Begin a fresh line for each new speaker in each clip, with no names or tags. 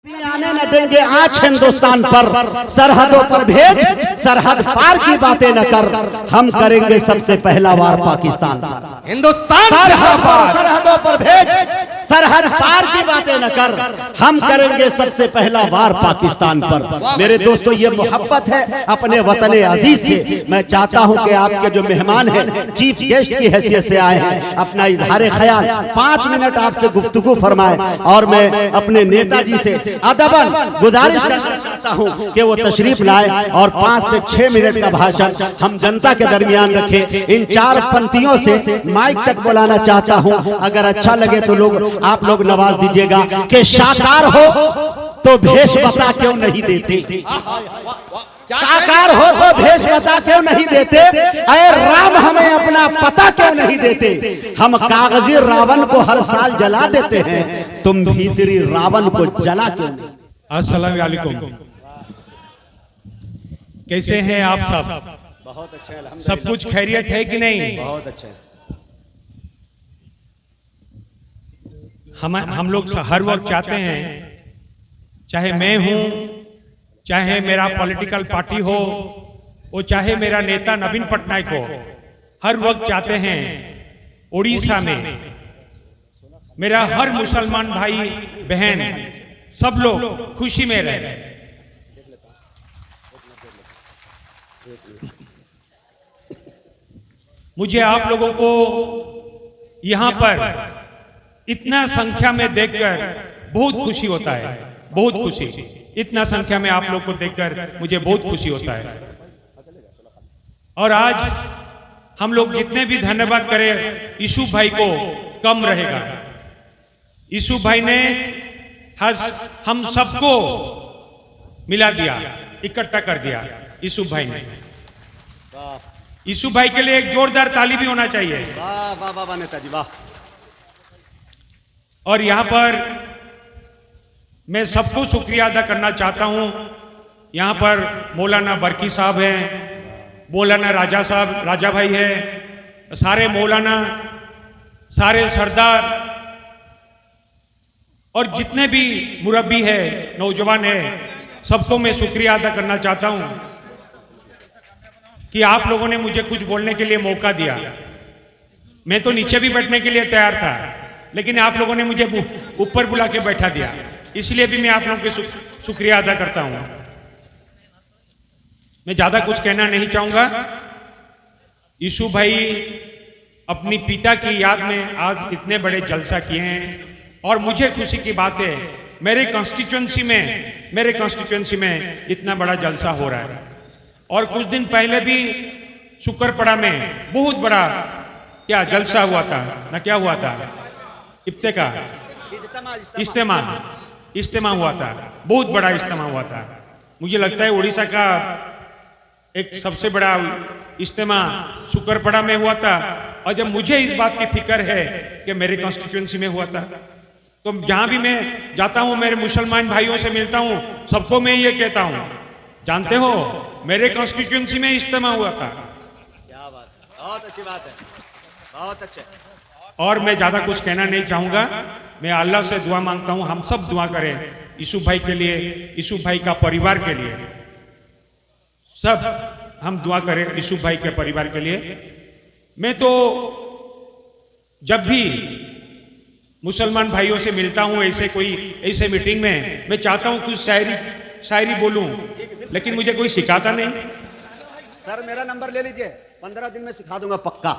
आने न देंगे आज हिंदुस्तान पर, सरहदों पर भेज सरहद पार की बातें न कर, हम करेंगे सबसे पहला वार पाकिस्तान पर।
हिंदुस्तान
सरहदों पर भेज सरहद पार की बातें न कर, हम करेंगे सबसे पहला वार पाकिस्तान पर। मेरे दोस्तों, ये मोहब्बत है अपने वतन अजीज से। मैं चाहता हूं कि आपके जो मेहमान हैं, चीफ गेस्ट की हैसियत से आए हैं, अपना इजहार ख्याल 5 मिनट आपसे गुफ्तगू फरमाएं। और मैं अपने नेताजी से अदबन गुजारिश करना चाहता हूं कि वो तशरीफ लाए और 5 से 6 मिनट का भाषण हम जनता के दरमियान रखें। इन 4 पंक्तियों से माइक तक बुलाना चाहता हूं। अगर अच्छा लगे तो आप लोग नवाज दीजिएगा कि साकार हो तो भेष बता क्यों नहीं देते, साकार हो तो भेष बता क्यों नहीं देते, अरे राम हमें अपना पता क्यों नहीं देते। हम कागजी रावण को हर साल जला देते हैं, तुम भीतरी रावण को जला क्यों नहीं।
अस्सलाम वालेकुम, कैसे हैं आप सब?
बहुत अच्छा,
सब कुछ खैरियत है कि नहीं?
बहुत अच्छा।
हम लोग हर वक्त चाहते हैं, चाहे मैं हूं, चाहे मेरा पॉलिटिकल पार्टी हो, वो चाहे मेरा नेता नवीन पटनायक हो, हर वक्त चाहते हैं उड़ीसा में मेरा हर मुसलमान भाई बहन सब लोग खुशी में रहे। मुझे आप लोगों को यहां पर इतना संख्या में देखकर बहुत खुशी होता है, बहुत खुशी। इतना संख्या में आप लोग को देखकर मुझे बहुत खुशी होता है। और आज हम लोग जितने भी धन्यवाद करें यूसुफ भाई को कम रहेगा। यूसुफ भाई ने हम सबको मिला दिया, इकट्ठा कर दिया यूसुफ भाई ने। यूसुफ भाई के लिए एक जोरदार ताली भी होना चाहिए।
वाह वाह वाह नेताजी वाह।
और यहां पर मैं सबको शुक्रिया अदा करना चाहता हूं। यहां पर मौलाना बरकी साहब हैं, मौलाना राजा भाई है, सारे मौलाना, सारे सरदार और जितने भी मुरब्बी है, नौजवान है, सबको मैं शुक्रिया अदा करना चाहता हूं कि आप लोगों ने मुझे कुछ बोलने के लिए मौका दिया। मैं तो नीचे भी बैठने के लिए तैयार था, लेकिन आप लोगों ने मुझे ऊपर बुला के बैठा दिया, इसलिए भी मैं आप लोगों के शुक्रिया अदा करता हूं। मैं ज्यादा कुछ कहना नहीं चाहूंगा। यूसुफ भाई अपनी पिता की याद में आज इतने बड़े जलसा किए हैं और मुझे खुशी की बात है मेरे कॉन्स्टिट्यूएंसी में इतना बड़ा जलसा हो रहा है। और कुछ दिन पहले भी शुक्रपड़ा में बहुत बड़ा क्या जलसा हुआ था ना, क्या हुआ था, इज्तिमा हुआ था, बहुत बड़ा इज्तिमा हुआ था। मुझे लगता है उड़ीसा का एक सबसे बड़ा इज्तिमा शुक्रपड़ा में हुआ था। और जब मुझे इस बात की फिक्र है कि मेरे कॉन्स्टिट्यूएंसी में हुआ था, तो जहां भी मैं जाता हूं, मेरे मुसलमान भाइयों से मिलता हूं, सबको मैं ये कहता हूं, जानते हो मेरे कॉन्स्टिट्यूएंसी में इज्तिमा हुआ था।
क्या बात, बहुत अच्छी बात है, बहुत अच्छे।
और मैं ज्यादा कुछ कहना नहीं चाहूंगा। मैं अल्लाह से दुआ मांगता हूं, हम सब दुआ करें यूसुफ भाई के लिए, यूसुफ भाई का परिवार के लिए, सब हम दुआ करें यूसुफ भाई के परिवार के लिए। मैं तो जब भी मुसलमान भाइयों से मिलता हूं, ऐसे मीटिंग में, मैं चाहता हूं कुछ शायरी बोलूं, लेकिन मुझे कोई सिखाता नहीं।
सर मेरा नंबर ले लीजिए, 15 दिन में सिखा दूंगा पक्का।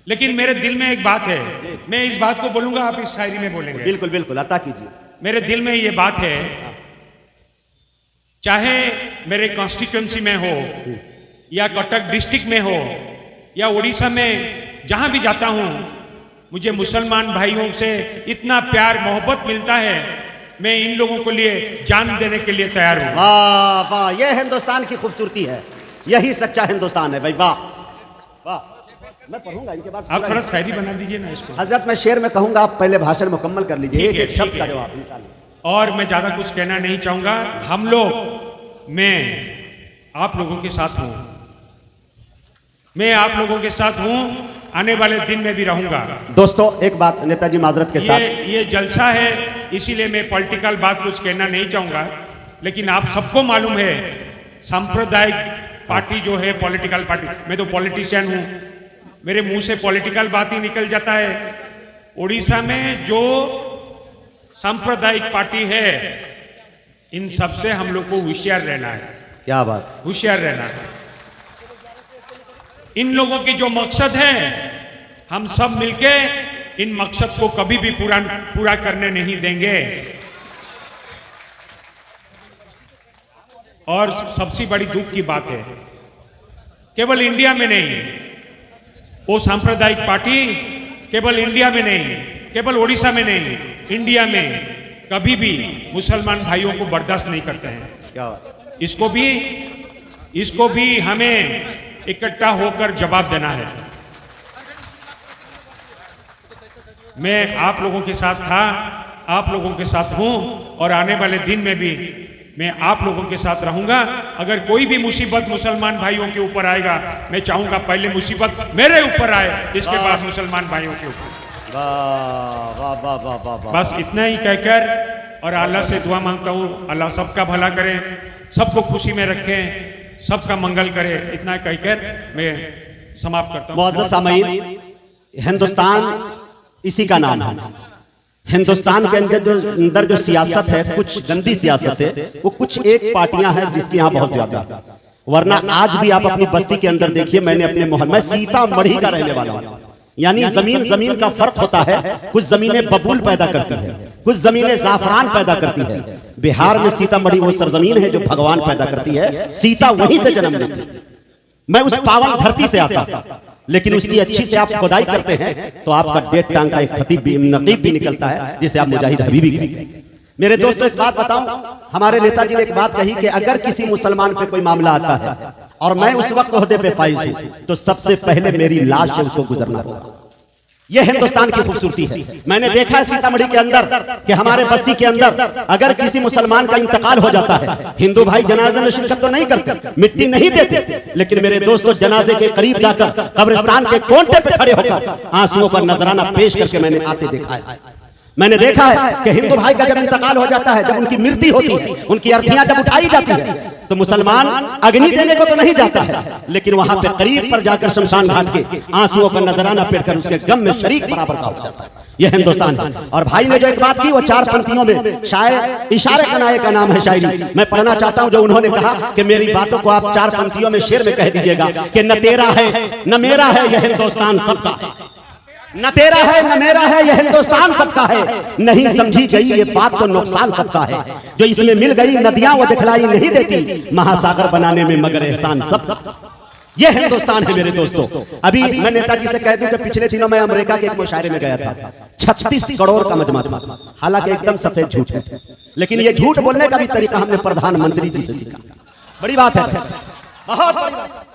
लेकिन मेरे दिल में एक बात है, मैं इस बात को बोलूंगा, आप इस शायरी में बोलेंगे।
बिल्कुल बिल्कुल, अता कीजिए।
मेरे दिल में ये बात है, चाहे मेरे कॉन्स्टिट्यूएंसी में हो या कटक डिस्ट्रिक्ट में हो या उड़ीसा में, जहां भी जाता हूं, मुझे मुसलमान भाइयों से इतना प्यार मोहब्बत मिलता है, मैं इन लोगों के लिए जान देने के लिए तैयार हूं।
वाह वाह, यह हिंदुस्तान की खूबसूरती है, यही सच्चा हिंदुस्तान है भाई। वाह वाह, मैं पढ़ूंगा इनके बाद।
आप थोड़ा शायरी बना दीजिए ना इसको।
हजरत मैं शेर में कहूंगा, आप पहले भाषण मुकम्मल कर लीजिए, एक एक शब्द का जवाब इंशाल्लाह।
और मैं ज्यादा कुछ कहना नहीं चाहूंगा। हम लोग, मैं आप लोगों के साथ हूं, मैं आप लोगों के साथ हूं, आने वाले दिन में भी रहूंगा।
दोस्तों एक बात नेताजी माजरत के साथ,
ये जलसा है, इसीलिए मैं पॉलिटिकल बात कुछ कहना नहीं चाहूंगा, लेकिन आप सबको मालूम है सांप्रदायिक पार्टी जो है पॉलिटिकल पार्टी, मैं तो पॉलिटिशियन हूं, मेरे मुंह से पॉलिटिकल बात ही निकल जाता है। उड़ीसा में जो सांप्रदायिक पार्टी है, इन सबसे हम लोग को होशियार रहना है।
क्या बात,
होशियार रहना है। इन लोगों के जो मकसद है, हम सब मिलके इन मकसद को कभी भी पूरा करने नहीं देंगे। और सबसे बड़ी दुख की बात है, केवल इंडिया में नहीं, वो सांप्रदायिक पार्टी केवल इंडिया में नहीं, केवल उड़ीसा में नहीं, इंडिया में कभी भी मुसलमान भाइयों को बर्दाश्त नहीं करते हैं।
क्या
इसको भी हमें इकट्ठा होकर जवाब देना है। मैं आप लोगों के साथ था, आप लोगों के साथ हूं, और आने वाले दिन में भी मैं आप लोगों के साथ रहूंगा। अगर कोई भी मुसीबत मुसलमान भाइयों के ऊपर आएगा, मैं चाहूंगा पहले मुसीबत मेरे ऊपर आए, इसके बाद मुसलमान भाइयों के ऊपर। बस इतना ही कहकर और अल्लाह से दुआ मांगता हूँ, अल्लाह सबका भला करे, सबको खुशी में रखे, सबका मंगल करे। इतना कहकर मैं समाप्त करता हूँ।
मुअज़्ज़ज़ सामईन, हिंदुस्तान इसी का नाम है। हिंदुस्तान के अंदर जो सियासत है, कुछ गंदी सियासत है, वो कुछ एक पार्टियां हैं जिसकी यहाँ बहुत ज्यादा है। वरना आज भी आप अपनी बस्ती के अंदर देखिए, मैंने अपने मोहल्ले में सीतामढ़ी का रहने वाला हूँ, यानी जमीन जमीन का फर्क होता है। कुछ जमीनें बबूल पैदा करती है, कुछ जमीनें जाफरान पैदा करती है। बिहार में सीतामढ़ी वो सरजमीन है जो भगवान पैदा करती है, सीता वहीं से जन्म लेती है। मैं उस पावन धरती से आता, लेकिन उसकी अच्छी से आप खुदाई करते हैं तो आपका 1.5 टांग का एक खतीब भी, नकीब भी निकलता है, जिसे आप मुजाहिद हबीबी कहते हैं। मेरे दोस्तों, एक बात बताऊं, हमारे नेताजी ने एक बात कही कि अगर किसी मुसलमान पे कोई मामला आता है और मैं उस वक्त ओहदे पे फाइज हूं, तो सबसे पहले मेरी लाश से उसको गुजरना होगा। यह हिंदुस्तान की खूबसूरती है। मैंने देखा है सीतामढ़ी के अंदर कि हमारे बस्ती के अंदर अगर किसी मुसलमान का इंतकाल हो जाता है, हिंदू भाई जनाजे में शिरकत तो नहीं करते, मिट्टी नहीं देते, लेकिन मेरे दोस्तों जनाजे के करीब जाकर कब्रिस्तान के कोने पे खड़े होकर आंसुओं पर नजराना पेश करके मैंने आते देखा है। मैंने देखा है कि हिंदू भाई का जब इंतकाल हो जाता है, जब उनकी मृत्यु होती है, उनकी अर्थियां जब उठाई जाती है, तो मुसलमान अग्नि देने को तो नहीं जाता है, लेकिन वहां पे करीब पर जाकर शमशान घाट के आंसुओं पर नजराना पेश कर उसके गम में शरीक बराबर का हो जाता है। यह हिंदुस्तान है। और भाई ने जो एक बात की, वो 4 पंक्तियों में शायर इशारे कनाए का नाम है शायरी, मैं पढ़ना चाहता हूं, जो उन्होंने कहा कि मेरी बातों को आप 4 पंक्तियों में शेर में कह दीजिएगा कि न तेरा है न मेरा है, यह हिंदुस्तान सबका है। न तेरा है न मेरा है, यह हिंदुस्तान सबका है। नहीं समझी गई ये बात तो नुकसान सबका है। जो इसमें मिल गई नदियां वो दिखलाई नहीं देती, महासागर बनाने में मगर एहसान सब। यह हिंदुस्तान है मेरे दोस्तों। अभी मैं नेताजी से कह दूं कि पिछले दिनों मैं अमेरिका के एक मुशायरे में गया था, 36 करोड़ का मजमा था। हालांकि एकदम सफेद झूठ है, लेकिन ये झूठ बोलने का भी तरीका हमने प्रधानमंत्री जी से सीखा। बड़ी बात है, बहुत बड़ी बात है।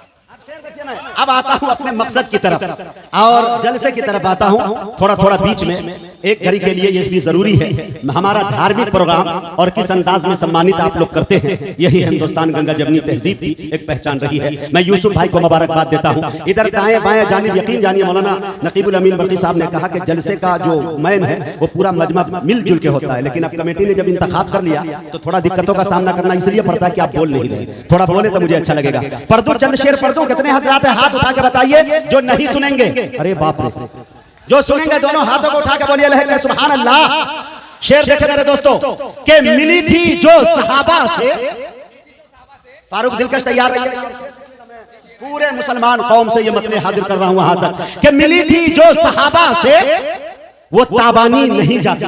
अब आता हूं अपने मकसद की तरफ और जलसे की तरफ आता हूं, थोड़ा थोड़ा बीच में एक घड़ी के लिए ये भी जरूरी है। हमारा धार्मिक प्रोग्राम और किस अंदाज में सम्मानित आप लोग करते हैं, यही हिंदुस्तान गंगा जमनी तहजीब की एक पहचान रही है। मैं यूसुफ भाई को मुबारकबाद देता हूं। इधर दाएं बाएं जानिब यकीन जानिए, मौलाना नकीबुल अमीन बर्की साहब ने कहा कि जलसे का जो मैन है वो पूरा मजमा मिलजुल के होता है, लेकिन अब कमेटी ने जब इंतखाब कर लिया तो थोड़ा दिक्कतों का सामना करना इसलिए पड़ता है कि आप बोल नहीं रहे। थोड़ा बोले तो मुझे अच्छा लगेगा। पढ़ दूं चंद शेर, पढ़ दूं? कितने हजरात है हाथ उठा के बताइए जो नहीं सुनेंगे। अरे बाप रे, जो सुनेंगे दोनों हाथों को उठा के बोलिए लहके सुभान अल्लाह। शेर देखे मेरे दोस्तों के मिली थी जो सहाबा से, फारूक दिलकश तैयार रहिए, पूरे मुसलमान कौम से ये मतले हाजिर कर रहा हूं वहां तक कि मिली थी जो सहाबा से वो ताबानी नहीं जाती।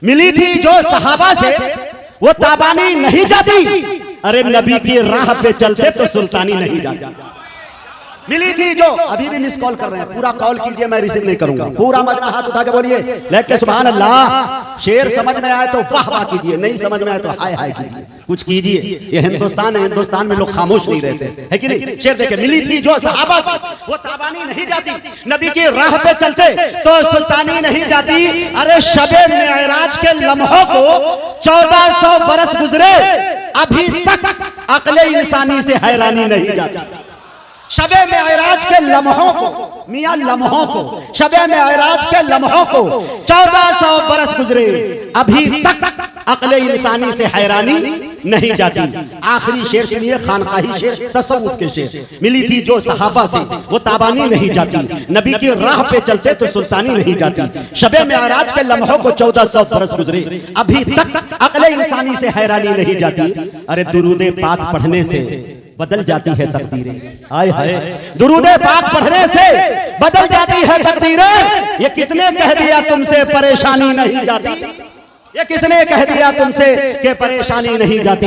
मिली थी जो सहाबा से वो ताबानी नहीं जाती, अरे नबी की राह पे चलते तो सुल्तानी नहीं जाती। मिली थी जो, अभी भी मिस कॉल कर रहे हैं, पूरा कॉल कीजिए, मैं रिसीव नहीं करूंगा। पूरा मजमा हाथ उठा के बोलिए लेके सुभान अल्लाह। शेर समझ में आए तो वाह वाह कीजिए, नहीं समझ में आए तो हाय हाय कीजिए, कुछ कीजिए। ये हिंदुस्तान है, हिंदुस्तान में लोग खामोश नहीं रहते है कि नहीं। शेर देखे, मिली थी जो सहाबा वो ताबानी नहीं जाती, नबी की राह पे चलते तो सुल्तानी नहीं जाती। अरे शबे मेराज के लम्हों को 1400 बरस गुजरे, अभी तक अक्ले इंसानी से हैरानी नहीं जाती। शबे मेराज के लम्हों को, मियां लम्हों को, शबे मेराज के लम्हों को 1400 बरस गुजरे, अभी तक अक्ल इंसानी से हैरानी नहीं जाती। आखिरी शेर सुनिए, खानकाही शेर, तसव्वुफ के शेर। मिली थी जो सहाबा से वो ताबानी नहीं जाती, नबी की राह पे चलते तो सुल्तानी नहीं जाती। शबे मेराज के लम्हों को 1400 बरस गुजरे, अभी तक अक्ल इंसानी से हैरानी नहीं जाती। अरे दुरूदे पाक पढ़ने से बदल जाती है तकदीरें। हाय हाय, दुरूदे पाक पढ़ने से बदल जाती है तकदीरें। ये किसने कह दिया तुमसे परेशानी नहीं जाती? ये किसने कह दिया तुमसे कि परेशानी नहीं जाती?